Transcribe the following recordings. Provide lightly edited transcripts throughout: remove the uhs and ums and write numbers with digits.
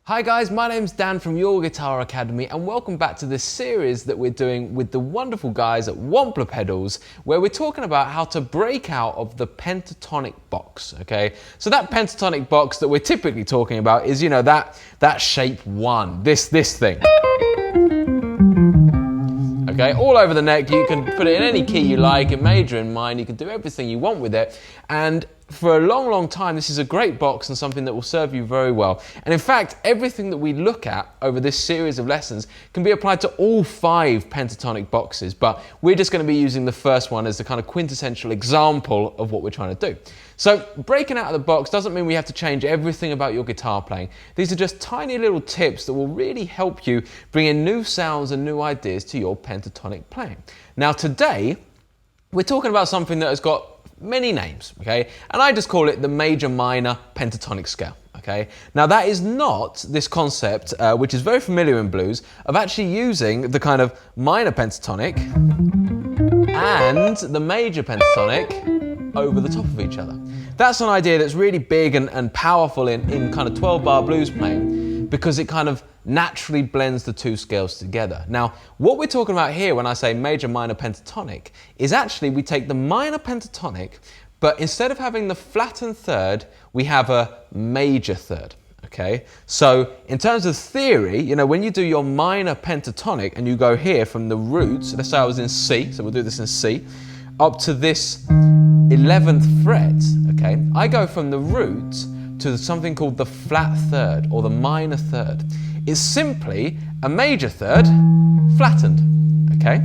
Hi guys, my name's Dan from Your Guitar Academy and welcome back to this series that we're doing with the wonderful guys at Wampler Pedals, where we're talking about how to break out of the pentatonic box, okay? So that pentatonic box that we're typically talking about is, you know, that shape 1, this thing. Okay, all over the neck. You can put it in any key you like, in major, in minor, you can do everything you want with it. And for a long, long time, this is a great box and something that will serve you very well. And in fact, everything that we look at over this series of lessons can be applied to all 5 pentatonic boxes, but we're just going to be using the first one as the kind of quintessential example of what we're trying to do. So breaking out of the box doesn't mean we have to change everything about your guitar playing. These are just tiny little tips that will really help you bring in new sounds and new ideas to your pentatonic playing. Now today, we're talking about something that has got many names, okay? And I just call it the major-minor pentatonic scale, okay? Now that is not this concept, which is very familiar in blues, of actually using the kind of minor pentatonic and the major pentatonic over the top of each other. That's an idea that's really big and powerful in kind of 12-bar blues playing, because it kind of naturally blends the two scales together. Now, what we're talking about here when I say major minor pentatonic is actually we take the minor pentatonic, but instead of having the flattened third, we have a major third. Okay, so in terms of theory, you know, when you do your minor pentatonic and you go here from the root, so let's say I was in C, so we'll do this in C, up to this 11th fret, okay, I go from the root to something called the flat third or the minor third. It's simply a major third flattened, okay?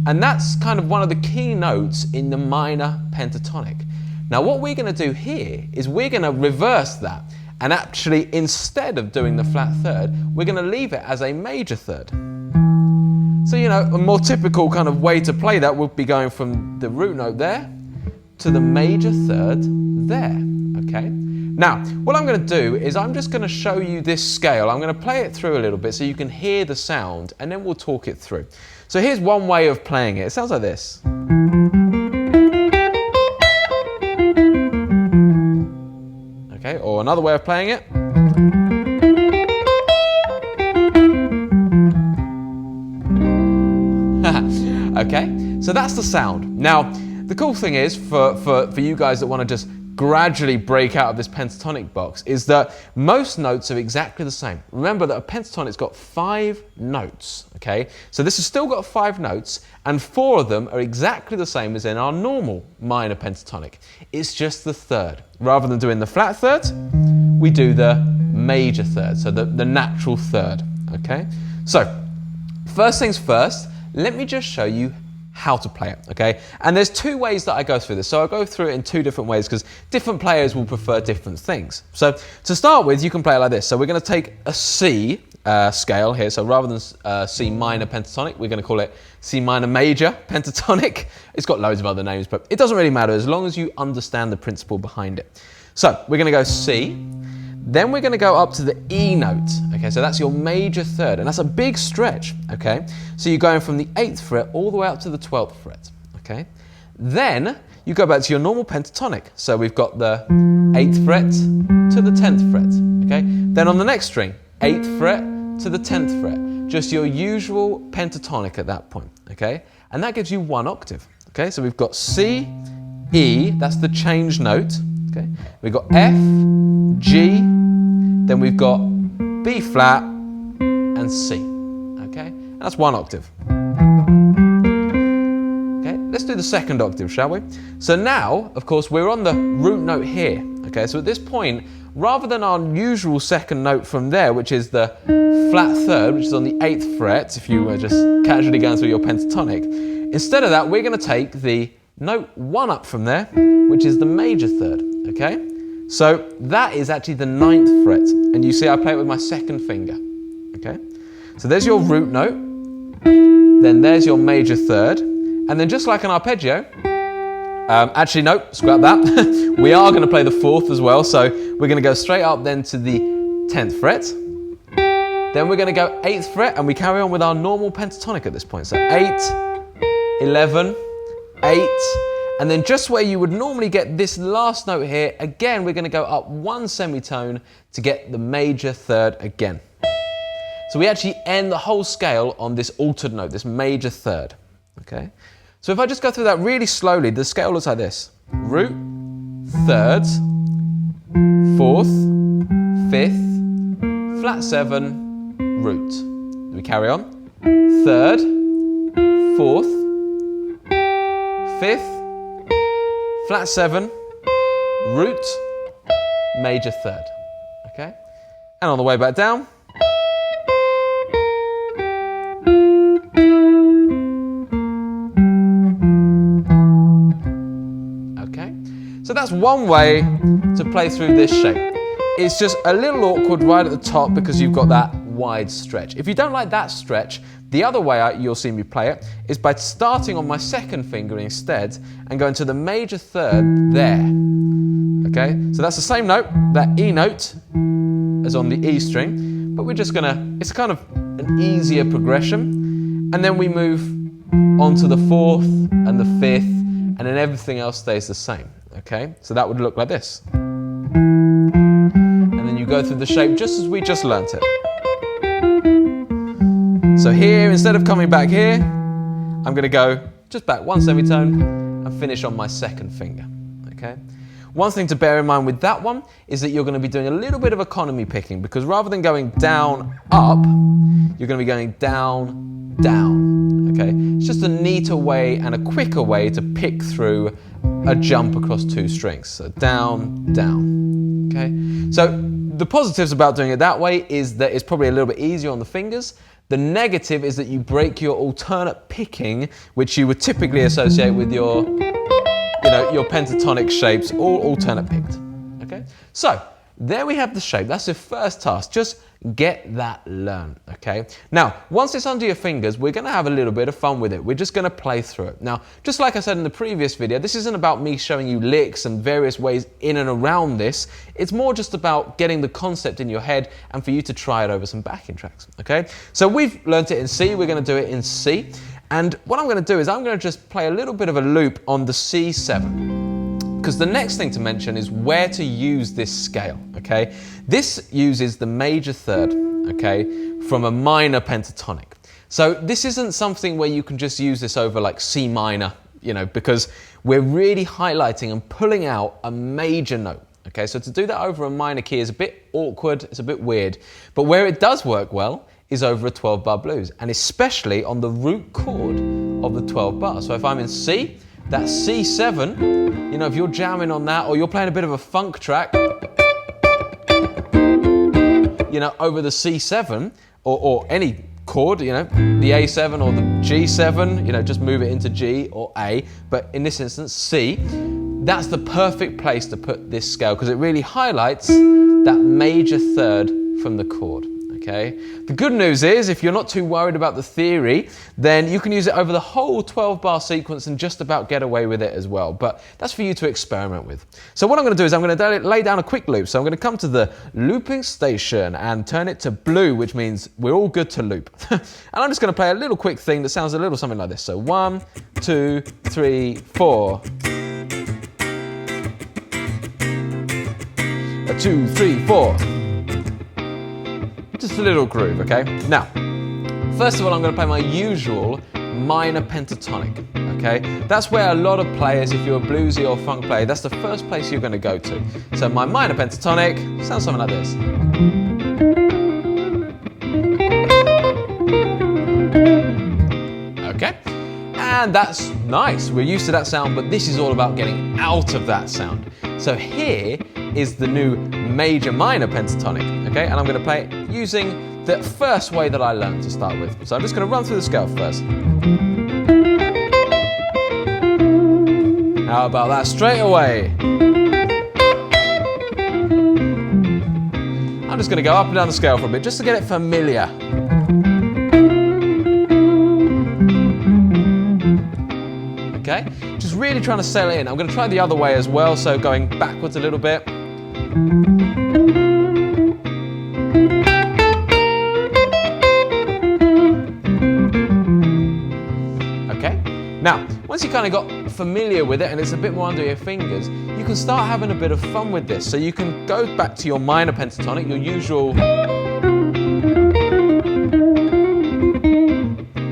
And that's kind of one of the key notes in the minor pentatonic. Now what we're going to do here is we're going to reverse that, and actually instead of doing the flat third, we're going to leave it as a major third. So, you know, a more typical kind of way to play that would be going from the root note there to the major third there, okay? Now, what I'm going to do is I'm just going to show you this scale. I'm going to play it through a little bit so you can hear the sound, and then we'll talk it through. So here's one way of playing it. It sounds like this. Okay, or another way of playing it. Okay, so that's the sound. Now, the cool thing is for you guys that want to just gradually break out of this pentatonic box is that most notes are exactly the same. Remember that a pentatonic's got 5 notes, okay? So this has still got 5 notes, and 4 of them are exactly the same as in our normal minor pentatonic. It's just the third. Rather than doing the flat third, we do the major third, so the natural third, okay? So, first things first, let me just show you how to play it, okay? And there's 2 ways that I go through this. So I'll go through it in 2 different ways because different players will prefer different things. So to start with, you can play it like this. So we're going to take a C scale here. So rather than C minor pentatonic, we're going to call it C minor major pentatonic. It's got loads of other names, but it doesn't really matter as long as you understand the principle behind it. So we're going to go C. Then we're going to go up to the E note, okay, so that's your major third, and that's a big stretch, okay? So you're going from the 8th fret all the way up to the 12th fret, okay? Then you go back to your normal pentatonic, so we've got the 8th fret to the 10th fret, okay? Then on the next string, 8th fret to the 10th fret, just your usual pentatonic at that point, okay? And that gives you 1 octave, okay? So we've got C, E, that's the change note, okay? We've got F, G, then we've got B flat and C, okay? And that's 1 octave. Okay, let's do the second octave, shall we? So now, of course, we're on the root note here, okay? So at this point, rather than our usual second note from there, which is the flat third, which is on the 8th fret, if you were just casually going through your pentatonic, instead of that, we're going to take the note 1 up from there, which is the major third, okay? So that is actually the 9th fret, and you see I play it with my second finger, okay? So there's your root note, then there's your major third, and then just like an arpeggio, actually no, scrap that, we are going to play the 4th as well, so we're going to go straight up then to the 10th fret, then we're going to go 8th fret, and we carry on with our normal pentatonic at this point, so 8, 11, 8, And then just where you would normally get this last note here, again, we're going to go up one semitone to get the major third again. So we actually end the whole scale on this altered note, this major third. Okay? So if I just go through that really slowly, the scale looks like this. Root, thirds, fourth, fifth, flat 7, root. We carry on. Third, fourth, fifth, flat 7, root, major third. Okay? And on the way back down. Okay? So that's one way to play through this shape. It's just a little awkward right at the top because you've got that wide stretch. If you don't like that stretch, the other way you'll see me play it is by starting on my second finger instead and going to the major third there. Okay, so that's the same note, that E note, as on the E string, but we're just gonna, it's kind of an easier progression, and then we move on to the fourth and the fifth, and then everything else stays the same. Okay, so that would look like this. And then you go through the shape just as we just learnt it. So here, instead of coming back here, I'm going to go just back one semitone and finish on my second finger. Okay. One thing to bear in mind with that one is that you're going to be doing a little bit of economy picking, because rather than going down, up, you're going to be going down, down. Okay. It's just a neater way and a quicker way to pick through a jump across two strings. So down, down. Okay. So the positives about doing it that way is that it's probably a little bit easier on the fingers. The negative is that you break your alternate picking, which you would typically associate with your, your pentatonic shapes, all alternate picked. Okay? So, there we have the shape. That's the first task. Just get that learned. Okay? Now, once it's under your fingers, we're going to have a little bit of fun with it. We're just going to play through it. Now, just like I said in the previous video, this isn't about me showing you licks and various ways in and around this. It's more just about getting the concept in your head and for you to try it over some backing tracks. Okay? So we've learnt it in C. We're going to do it in C. And what I'm going to do is I'm going to just play a little bit of a loop on the C7. Because the next thing to mention is where to use this scale, okay? This uses the major third, okay, from a minor pentatonic. So this isn't something where you can just use this over like C minor, because we're really highlighting and pulling out a major note, okay? So to do that over a minor key is a bit awkward, it's a bit weird, but where it does work well is over a 12-bar blues, and especially on the root chord of the 12 bar. So if I'm in C, that C7, if you're jamming on that, or you're playing a bit of a funk track, over the C7, or any chord, the A7 or the G7, just move it into G or A, but in this instance, C, that's the perfect place to put this scale, because it really highlights that major third from the chord. Okay. The good news is, if you're not too worried about the theory, then you can use it over the whole 12-bar sequence and just about get away with it as well. But that's for you to experiment with. So what I'm going to do is I'm going to lay down a quick loop. So I'm going to come to the looping station and turn it to blue, which means we're all good to loop. And I'm just going to play a little quick thing that sounds a little something like this. So 1, 2, 3, 4. 2, 3, 4. Just a little groove, okay? Now, first of all, I'm going to play my usual minor pentatonic, okay? That's where a lot of players, if you're a bluesy or funk player, that's the first place you're going to go to. So my minor pentatonic sounds something like this. Okay? And that's nice. We're used to that sound, but this is all about getting out of that sound. So here is the new major minor pentatonic, okay? And I'm going to play it using the first way that I learned to start with. So I'm just going to run through the scale first. How about that straight away? I'm just going to go up and down the scale for a bit just to get it familiar. Okay, just really trying to settle it in. I'm going to try the other way as well, so going backwards a little bit. Okay, now once you kind of got familiar with it and it's a bit more under your fingers, you can start having a bit of fun with this. So you can go back to your minor pentatonic, your usual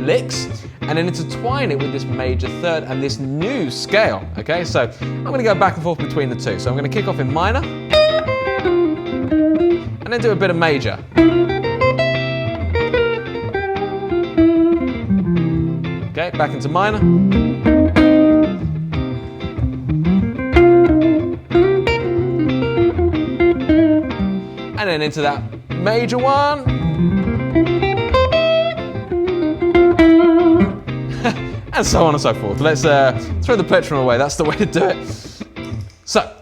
licks, and then intertwine it with this major third and this new scale, okay? So I'm gonna go back and forth between the two. So I'm gonna kick off in minor, and then do a bit of major. Okay, back into minor. And then into that major one. And so on and so forth. Let's throw the plectrum away. That's the way to do it. So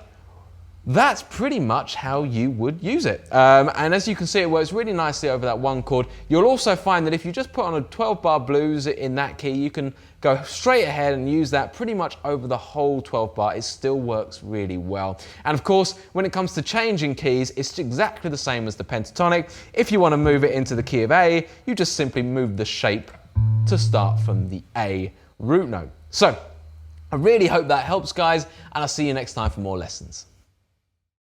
that's pretty much how you would use it. And as you can see, it works really nicely over that one chord. You'll also find that if you just put on a 12-bar blues in that key, you can go straight ahead and use that pretty much over the whole 12-bar. It still works really well. And of course, when it comes to changing keys, it's exactly the same as the pentatonic. If you want to move it into the key of A, you just simply move the shape to start from the A root note. So I really hope that helps, guys, and I'll see you next time for more lessons.